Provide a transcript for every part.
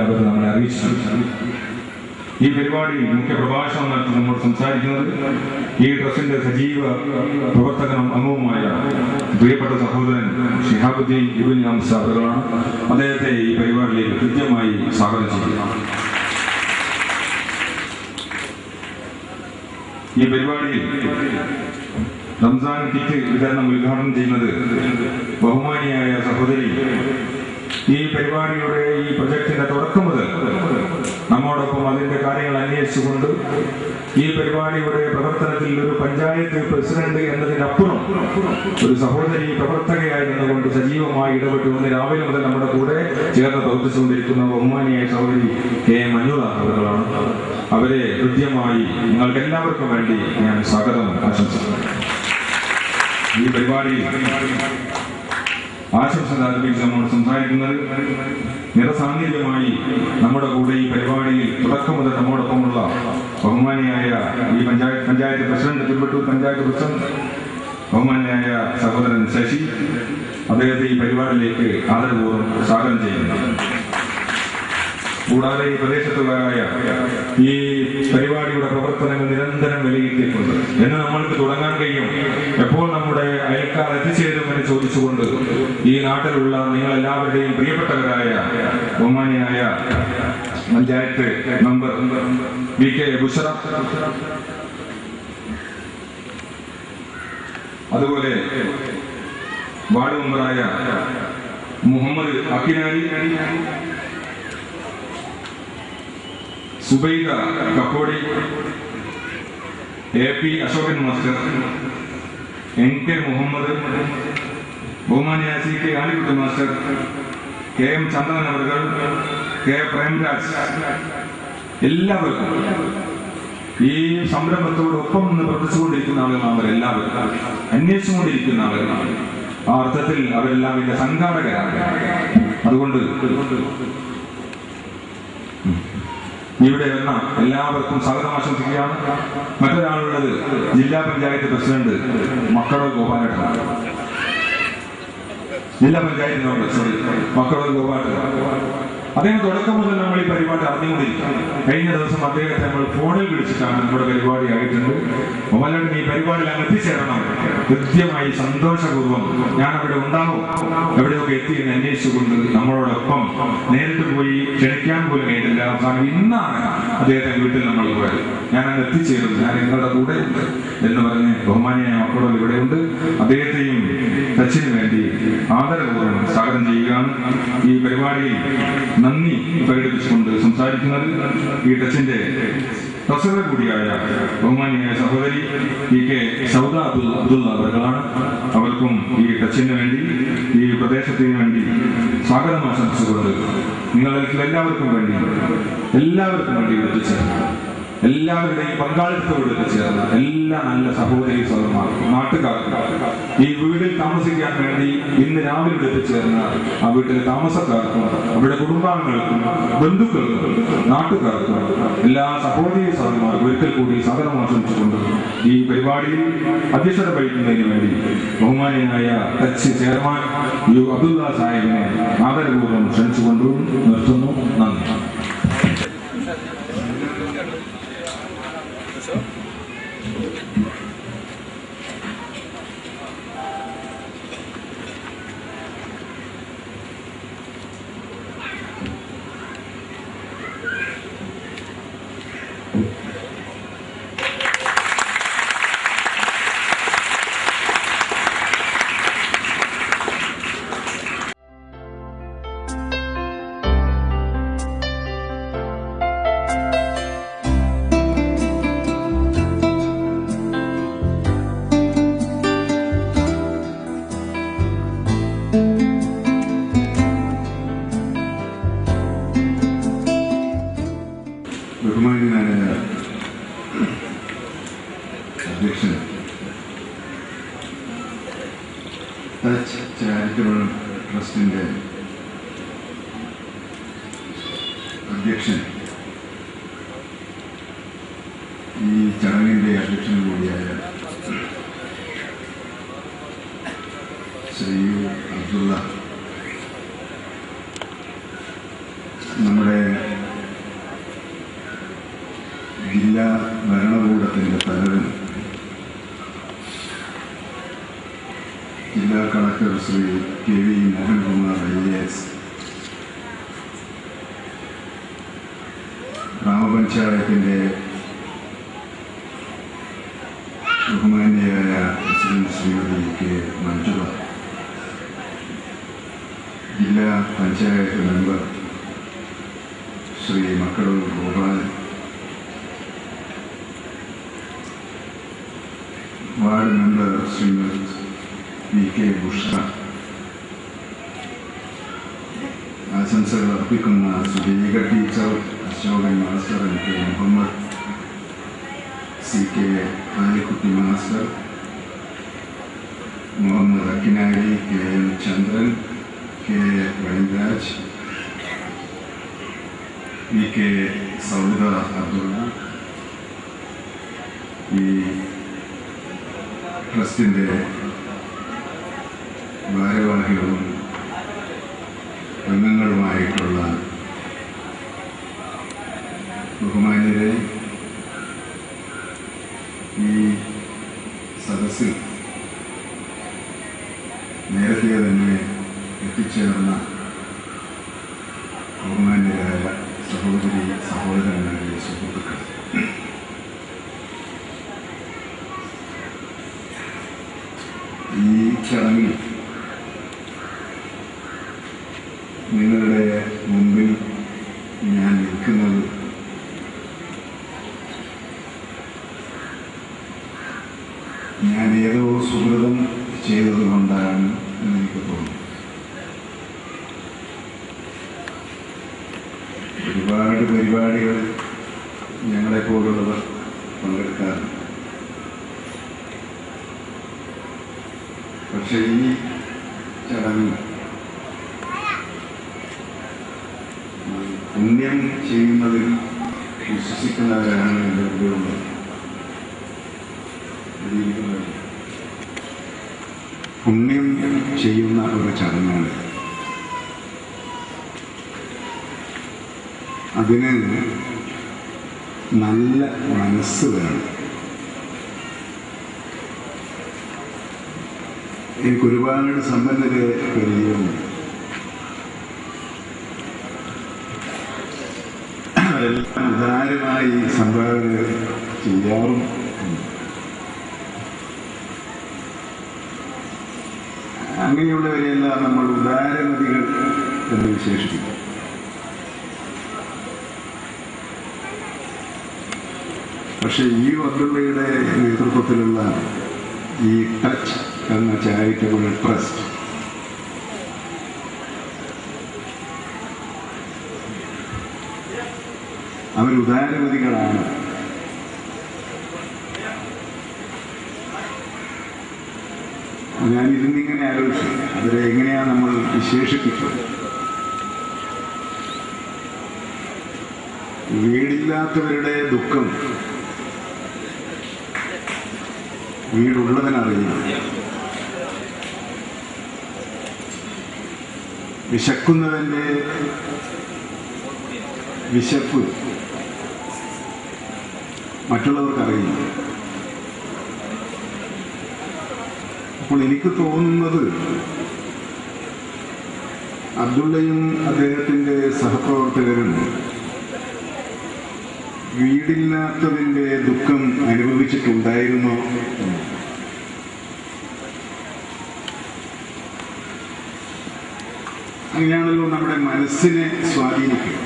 അവർ നമ്മളെ അറിയിച്ചിട്ടുണ്ട്. ഈ പരിപാടിയിൽ മുഖ്യ പ്രഭാഷണം നടത്തി നമ്മോട് സംസാരിക്കുന്നത് ഈ ട്രസ്റ്റിന്റെ സജീവ പ്രവർത്തകനും അംഗവുമായ പ്രിയപ്പെട്ട സഹോദരൻ ഷിഹാബുദ്ദീൻ ഇബ്നു ഹംസ അവர்களാണ്. അദ്ദേഹത്തെ ഈ പരിപാടിയിലേക്ക് കൃത്യമായി സ്വാഗതം ചെയ്യുന്നു. ഈ പരിപാടിയിൽ റംസാൻ കിറ്റ് വിതരണം ഉദ്ഘാടനം ചെയ്യുന്നത് ബഹുമാനിയായ സഹോദരി. ഈ പരിപാടിയുടെ ഈ പ്രൊജക്ടിന്റെ തുടക്കം മുതൽ നമ്മോടൊപ്പം അതിന്റെ കാര്യങ്ങൾ അന്വേഷിച്ചുകൊണ്ട് ഈ പരിപാടിയുടെ പ്രവർത്തനത്തിൽ ഒരു പഞ്ചായത്ത് പ്രസിഡന്റ് എന്നതിനപ്പുറം ഒരു സഹോദരി പ്രവർത്തകയായി നിന്നുകൊണ്ട് സജീവമായി ഇടപെട്ടുകൊണ്ട് രാവിലെ മുതൽ നമ്മുടെ കൂടെ ചേർന്ന് പ്രവർത്തിച്ചുകൊണ്ടിരിക്കുന്ന ബഹുമാനിയായ സഹോദരി കെ മഞ്ജുള അവர்களാണ്. അവരെ കൃത്യമായി നിങ്ങൾക്ക് എല്ലാവർക്കും വേണ്ടി ഞാൻ സ്വാഗതം ആശംസിക്കുന്നു. ഈ പരിപാടിയിൽ ആശംസ ആരംഭിച്ച് നമ്മോട് സംസാരിക്കുന്നത് നിറസാന്നിധ്യമായി നമ്മുടെ കൂടെ ഈ പരിപാടിയിൽ തുടക്കം മുതൽ നമ്മോടൊപ്പമുള്ള ബഹുമാനിയായ ഈ പഞ്ചായത്ത് പ്രസിഡന്റ്, തിരുവട്ടൂർ പഞ്ചായത്ത് പ്രസിഡന്റ് ബഹുമാനിയായ സഹോദരൻ ശശി, അദ്ദേഹത്തെ ഈ പരിപാടിയിലേക്ക് ആദരപൂർവ്വം സ്വാഗതം ചെയ്യുന്നു. കൂടാതെ ഈ പ്രദേശത്തുകാരായ ഈ പരിപാടിയുടെ പ്രവർത്തനങ്ങൾ നിരന്തരം വിലയിരുത്തിയിട്ടുണ്ട്. എന്ന് നമ്മൾക്ക് തുടങ്ങാൻ കഴിയും, എപ്പോൾ നമ്മുടെ അയൽക്കാർ എത്തിച്ചേരുമെന്ന് ചോദിച്ചുകൊണ്ട് ഈ നാട്ടിലുള്ള നിങ്ങളെല്ലാവരുടെയും പ്രിയപ്പെട്ടവരായ ബഹുമാനിയായ panchayat member V K Bushra, അതുപോലെ വാർഡ് മെമ്പറായ Muhammad Akkinari, Subaida Kakkodi, A P Ashokan master, N K Muhammad, ബഹുമാനിയായ C K Alikkutty master, K M Chandran അവർ, കെ പ്രേംരാജ്, എല്ലാവർക്കും ഈ സംരംഭത്തോടൊപ്പം നിന്ന് പ്രവർത്തിച്ചുകൊണ്ടിരിക്കുന്ന ആളുകളാണ് അവരെല്ലാവരും, അന്വേഷിച്ചുകൊണ്ടിരിക്കുന്ന ആളുകളാണ്. ആ അർത്ഥത്തിൽ അവരെല്ലാം ഇതിന്റെ സംഘാടകരാണ്. അതുകൊണ്ട് ഇവിടെ വന്ന എല്ലാവർക്കും സ്വാഗതം ആശംസിക്കുകയാണ്. മറ്റൊരാളുള്ളത് ജില്ലാ പഞ്ചായത്ത് പ്രസിഡന്റ് മക്കളോട് ഗോപാലനാണ്. ജില്ലാ പഞ്ചായത്ത് പ്രസിഡന്റ് മക്കളോട് ഗോപാലൻ. അദ്ദേഹം തുടക്കം മുതൽ നമ്മൾ ഈ പരിപാടി അറിഞ്ഞുകൊണ്ടിരിക്കും. കഴിഞ്ഞ ദിവസം അദ്ദേഹത്തെ നമ്മൾ ഫോണിൽ വിളിച്ചിട്ടാണ് നമ്മുടെ പരിപാടി ആയിട്ടുണ്ട്. മോഹൻലാലിന് ഈ പരിപാടിയിൽ അങ്ങ് എത്തിച്ചേരണം, കൃത്യമായി സന്തോഷപൂർവ്വം ഞാൻ അവിടെ ഉണ്ടാവും, എവിടെയൊക്കെ എത്തിയെന്ന് അന്വേഷിച്ചുകൊണ്ട് നമ്മളോടൊപ്പം നേരിട്ട് പോയി ക്ഷണിക്കാൻ പോലും കഴിഞ്ഞില്ല. അവസാനം ഇന്നാണ് അദ്ദേഹത്തെ വീട്ടിൽ നമ്മൾ പോയത്. ഞാൻ അങ്ങ് എത്തിച്ചേരും, ഞാൻ നിങ്ങളുടെ കൂടെ ഉണ്ട് എന്ന് പറഞ്ഞ് ബഹുമാനിയായ മക്കളോട് ഇവിടെയുണ്ട്. അദ്ദേഹത്തെയും ടച്ചിന് വേണ്ടി ആദരപൂർവ്വം സ്വാഗതം ചെയ്യുകയാണ്. ഈ പരിപാടിയിൽ നന്ദി പ്രകടിപ്പിച്ചുകൊണ്ട് സംസാരിക്കുന്നത് ഈ ടച്ചിന്റെ പ്രസിഡന്റ് കൂടിയായ ബഹുമാനിയായ സഹോദരി പി കെ സൗദ അബ്ദുള്ള അവர்களാണ്. അവർക്കും ഈ ടച്ചിന് വേണ്ടി, ഈ പ്രദേശത്തിന് വേണ്ടി സ്വാഗതം ആശംസിച്ചുകൊണ്ട് നിങ്ങൾക്ക് എല്ലാവർക്കും വേണ്ടി എത്തിച്ചേർന്നു, എല്ലാവരുടെയും പങ്കാളിത്തത്തോട് എത്തിച്ചേർന്ന എല്ലാ നല്ല സഹോദരി സഹോദരന്മാർക്കും നാട്ടുകാർക്കും ഈ വീട്ടിൽ താമസിക്കാൻ വേണ്ടി ഇന്ന് രാവിലെ എത്തിച്ചേർന്ന ആ വീട്ടിലെ താമസക്കാർക്കും അവരുടെ കുടുംബാംഗങ്ങൾക്കും ബന്ധുക്കൾക്കും നാട്ടുകാർക്കും എല്ലാ സഹോദരി സഹോദരന്മാർക്കും ഒരിക്കൽ കൂടി സ്വാഗതം ആശംസിച്ചുകൊണ്ട് ഈ പരിപാടിയിൽ അധ്യക്ഷത വഹിക്കുന്നതിന് വേണ്ടി ബഹുമാനിയായ ടച്ച് ചെയർമാൻ യു അബ്ദുള്ള സാഹിബിനെ ആദരപൂർവ്വം ക്ഷണിച്ചുകൊണ്ടും നിർത്തുന്നു. നന്ദി. ബഹുമാന്യനായ അധ്യക്ഷൻ, ടച്ച് ചാരിറ്റബിൾ ട്രസ്റ്റിൻ്റെ അധ്യക്ഷൻ, ഈ ചടങ്ങിൻ്റെ അധ്യക്ഷൻ കൂടിയായ ശ്രീ അബ്ദുള്ള, നമ്മുടെ ജില്ലാ ഭരണകൂടത്തിൻ്റെ തലവൻ ജില്ലാ collector Shri K V Mohankumar IAS, ഗ്രാമപഞ്ചായത്തിൻ്റെ ബഹുമാന്യയായ പ്രസിഡന്റ് ശ്രീമതി കെ മഞ്ജുള, ജില്ലാ panchayat member Shri Makkalur Gopal, ward member Shrimati VK Bushra, ആശംസകൾ അർപ്പിക്കുന്ന Sudeeka teacher, Ashokan master, MK Muhammad, CK Alikkutty master, Muhammad Akkinari, KM Chandran, K Vainraj, VK Sauda Abdulla, ഈ ട്രസ്റ്റിൻ്റെ ഭാരവാഹികളും അംഗങ്ങളുമായിട്ടുള്ള ബഹുമാന്യരെ, ഈ സദസ്സിൽ നേരത്തെ തന്നെ എത്തിച്ചേർന്ന ബഹുമാന്യരായ സഹോദരി സഹോദരന്മാരെ, സുഹൃത്തുക്കൾ, ഈ ചടങ്ങിൽ നിങ്ങളുടെ മുമ്പിൽ ഞാൻ നിൽക്കുന്നത് ഞാൻ ഏതോ സുഹൃതം ചെയ്തതുകൊണ്ടാണ് എന്നെനിക്ക് തോന്നുന്നു. ഒരുപാട് പരിപാടികൾ ഞങ്ങളെപ്പോലുള്ളവർ പങ്കെടുക്കാറുണ്ട്. പക്ഷേ ഈ ചടങ്ങ് പുണ്യം ചെയ്യുന്നതിൽ വിശ്വസിക്കുന്നവരാണ് എൻ്റെ കൂടെയുള്ളത്. പുണ്യം ചെയ്യുന്ന ഒരു ചടങ്ങാണ്. അതിന് നല്ല മനസ്സ് വേണം. എനിക്കൊരുപാട് സമ്പന്നരെ പരിചയമുണ്ട്. അവരെല്ലാം ഉദാരമായി സംഭാവന ചെയ്യാറും അങ്ങനെയുള്ളവരെയെല്ലാം നമ്മൾ ഉദാരമതികൾ എന്ന് വിശേഷിപ്പിക്കും. പക്ഷെ ഈ അബ്ദുള്ളയുടെ നേതൃത്വത്തിലുള്ള ഈ ടച്ച് എന്ന ചാരിറ്റബിൾ ട്രസ്റ്റ് അവരുദാരമതികളാണ്. ഞാനിരുന്നിങ്ങനെ ആലോചിച്ചു അവരെ എങ്ങനെയാണ് നമ്മൾ വിശേഷിപ്പിക്കുന്നത്. വീടില്ലാത്തവരുടെ ദുഃഖം വീടുള്ളവനറിയില്ല. വിശക്കുന്നവന്റെ വിശപ്പ് മറ്റുള്ളവർക്കറിയില്ല. അപ്പോൾ എനിക്ക് തോന്നുന്നത് അബ്ദുള്ളയും അദ്ദേഹത്തിൻ്റെ സഹപ്രവർത്തകരും വീടില്ലാത്തതിൻ്റെ ദുഃഖം അനുഭവിച്ചിട്ടുണ്ടായിരുന്നോ? അങ്ങനെയാണല്ലോ നമ്മുടെ മനസ്സിനെ സ്വാധീനിക്കുക.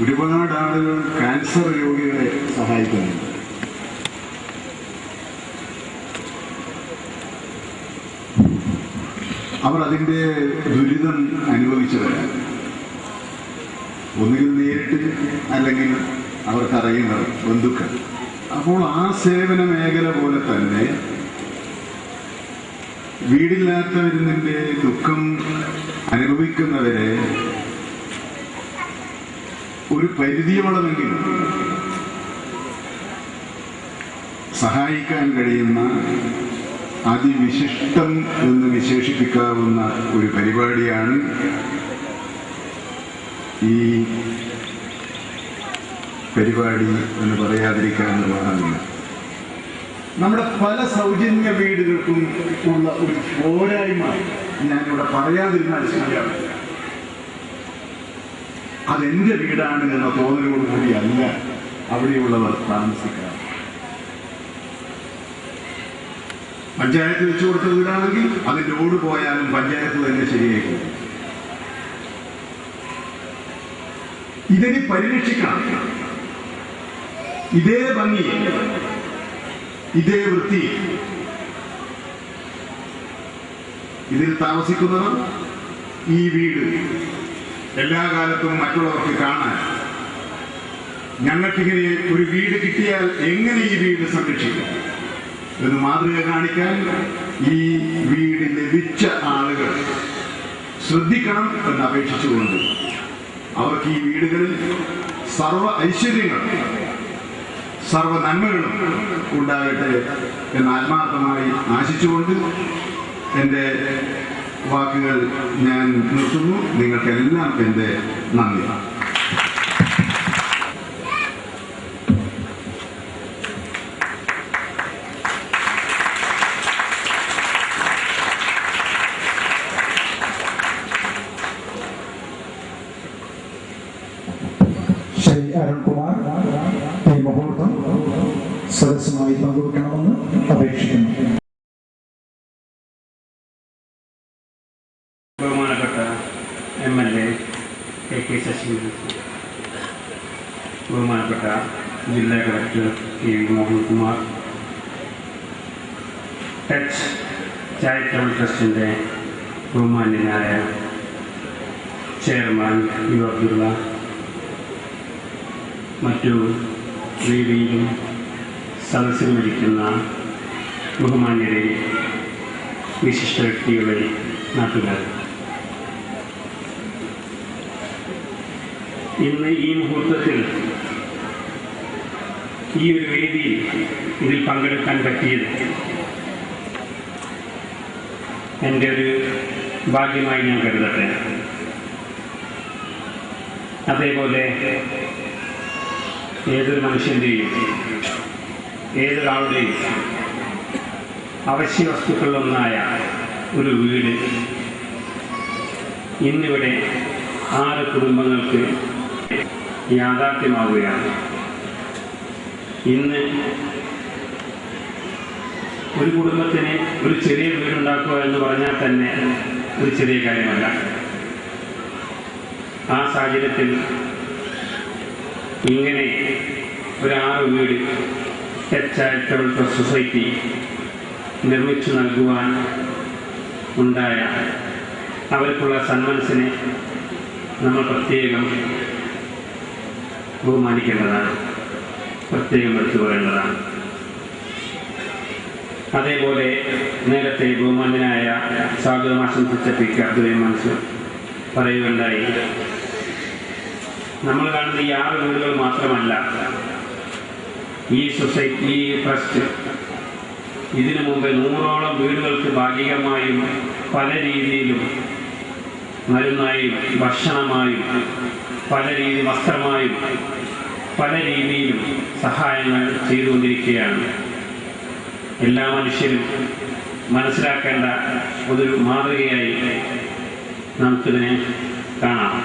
ഒരുപാട് ആളുകൾ ക്യാൻസർ രോഗികളെ സഹായിക്കുന്നുണ്ട്. അവർ അതിൻ്റെ ദുരിതം അനുഭവിച്ചവരാണ്. ഒന്നുകിൽ നേരിട്ട് അല്ലെങ്കിൽ അവർക്കറിയുന്ന ബന്ധുക്കൾ. അപ്പോൾ ആ സേവന മേഖല പോലെ തന്നെ വീടില്ലാത്തവരിന്റെ ദുഃഖം അനുഭവിക്കുന്നവരെ ഒരു പരിധിയോളമെങ്കിലും സഹായിക്കാൻ കഴിയുന്ന അതിവിശിഷ്ടം എന്ന് വിശേഷിപ്പിക്കാവുന്ന ഒരു പരിപാടിയാണ് ഈ പരിപാടി എന്ന് പറയാതിരിക്കാൻ നിർവാഹമില്ല. നമ്മുടെ പല സൗജന്യ വീടുകൾക്കും ഉള്ള ഒരു പോരായ്മ ഞാനിവിടെ പറയാതിരുന്നാൽ ശരിയാണ്. അതെന്റെ വീടാണ് എന്ന തോന്നലോടുകൂടിയല്ല അവിടെയുള്ളവർ താമസിക്കുക. പഞ്ചായത്ത് വെച്ചു കൊടുത്ത വീടാണെങ്കിൽ അതിന്റെ ഓട് പോയാലും പഞ്ചായത്ത് തന്നെ ശരിയായി. ഇതിനെ പരിരക്ഷിക്കണം. ഇതേ ഭംഗി, ഇതേ വൃത്തി ഇതിൽ താമസിക്കുന്നവർ ഈ വീട് എല്ലാ കാലത്തും മറ്റുള്ളവർക്ക് കാണാൻ, ഞങ്ങൾക്കിങ്ങനെ ഒരു വീട് കിട്ടിയാൽ എങ്ങനെ ഈ വീട് സംരക്ഷിക്കാം എന്ന് മാതൃക കാണിക്കാൻ ഈ വീട് ലഭിച്ച ആളുകൾ ശ്രദ്ധിക്കണം എന്ന് അപേക്ഷിച്ചുകൊണ്ട് അവർക്ക് ഈ വീടുകളിൽ സർവ്വ ഐശ്വര്യങ്ങളും സർവ്വ നന്മകളും ഉണ്ടാകട്ടെ എന്ന് ആത്മാർത്ഥമായി ആശിച്ചുകൊണ്ട് എൻ്റെ വാക്കുകൾ ഞാൻ നിർത്തുന്നു. നിങ്ങൾക്കെല്ലാം എൻ്റെ നന്ദി. ശ്രീ അരുൺകുമാർ ഈ മുഹൂർത്തം സദസ്സുമായി പങ്കുവെക്കണമെന്ന് അപേക്ഷിക്കുന്നു. ബഹുമാനപ്പെട്ട MLA KK ശശീന്ദ്രൻ, ബഹുമാനപ്പെട്ട ജില്ലാ collector KV Mohankumar, touch charitable ട്രസ്റ്റിൻ്റെ ബഹുമാന്യനായ ചെയർമാൻ യു അബ്ദുള്ള, മറ്റു വേദിയിലും സദസ്സിലുമിരിക്കുന്ന ബഹുമാന്യരെ, വിശിഷ്ട വ്യക്തികളെ, നാട്ടുകാർ, ഇന്ന് ഈ മുഹൂർത്തത്തിൽ ഈ ഒരു വേദിയിൽ ഇതിൽ പങ്കെടുക്കാൻ പറ്റിയത് എൻ്റെ ഒരു ഭാഗ്യമായി ഞാൻ കരുതട്ടെ. അതേപോലെ ഏതൊരു മനുഷ്യൻ്റെയും ഏതൊരാളുടെയും അവശ്യ വസ്തുക്കളിലൊന്നായ ഒരു വീട് ഇന്നിവിടെ 6 കുടുംബങ്ങൾക്ക് യാഥാർത്ഥ്യമാവുകയാണ്. ഇന്ന് ഒരു കുടുംബത്തിന് ഒരു ചെറിയ വീടുണ്ടാക്കുക എന്ന് പറഞ്ഞാൽ തന്നെ ഒരു ചെറിയ കാര്യമല്ല. ആ സാഹചര്യത്തിൽ ഇങ്ങനെ ഒരു 6 വീട് ടച്ച് ചാരിറ്റബിൾ ട്രസ്റ്റ് സൊസൈറ്റി നിർമ്മിച്ചു നൽകുവാൻ ഉണ്ടായ അവർക്കുള്ള സന്മനസ്സിനെ നമ്മൾ പ്രത്യേകം ബഹുമാനിക്കേണ്ടതാണ്, പ്രത്യേകം എടുത്തു പറയേണ്ടതാണ്. അതേപോലെ നേരത്തെ ബഹുമാന്യനായ സ്വാഗതം ആശംസിച്ച PK അബ്ദുറഹ്മാൻ പറയുകയുണ്ടായി, നമ്മൾ കാണുന്ന ഈ 6 വീടുകൾ മാത്രമല്ല, ഈ സൊസൈറ്റി, ഈ ട്രസ്റ്റ് ഇതിനു മുമ്പ് 100ഓളം വീടുകൾക്ക് ഭാഗികമായും പല രീതിയിലും മരുന്നായും ഭക്ഷണമായും പല രീതി വസ്ത്രമായും പല രീതിയിലും സഹായങ്ങൾ ചെയ്തുകൊണ്ടിരിക്കുകയാണ്. എല്ലാ മനുഷ്യരും മനസ്സിലാക്കേണ്ട ഒരു മാതൃകയായി നമുക്കിതിനെ കാണാം.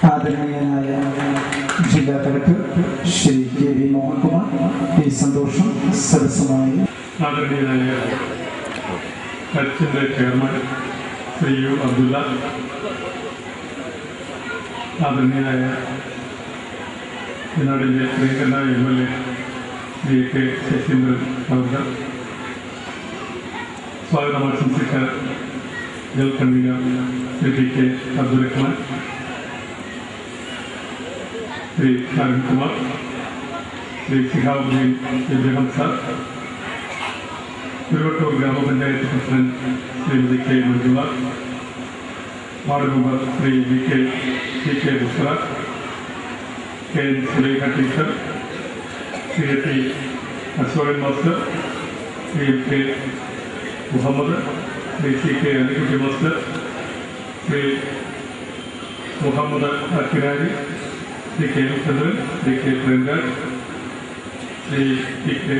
ആദരണീയനായ ജില്ലാ കളക്ടർ ശ്രീ KV മോഹൻകുമാർ ഈ സന്തോഷം സദസ്സുമായി. ആദരണീയനായ ടച്ചിൻ്റെ ചെയർമാൻ ശ്രീ യു അബ്ദുള്ള, ആദരണീയനായ നാടിൻ്റെ പ്രിയങ്കരനായ MLA ശ്രീ KK ശശീന്ദ്രൻ അവർ, സ്വാഗതം ആശംസിച്ച general convener Shri PK Abdurahman, Shri Arunkumar, Shri Shihabuddin Ibrahim sir, Thiruvattoor ഗ്രാമപഞ്ചായത്ത് president Shrimati K Manjula, ward member Shri PK Busra, KN Sulaikha teacher, CSI Ashokan master, Shri K Muhammad, Shri C K Alikkutty master, Shri Muhammad Akkinari, Shri K Chandran, Shri K Premraj, Shri P K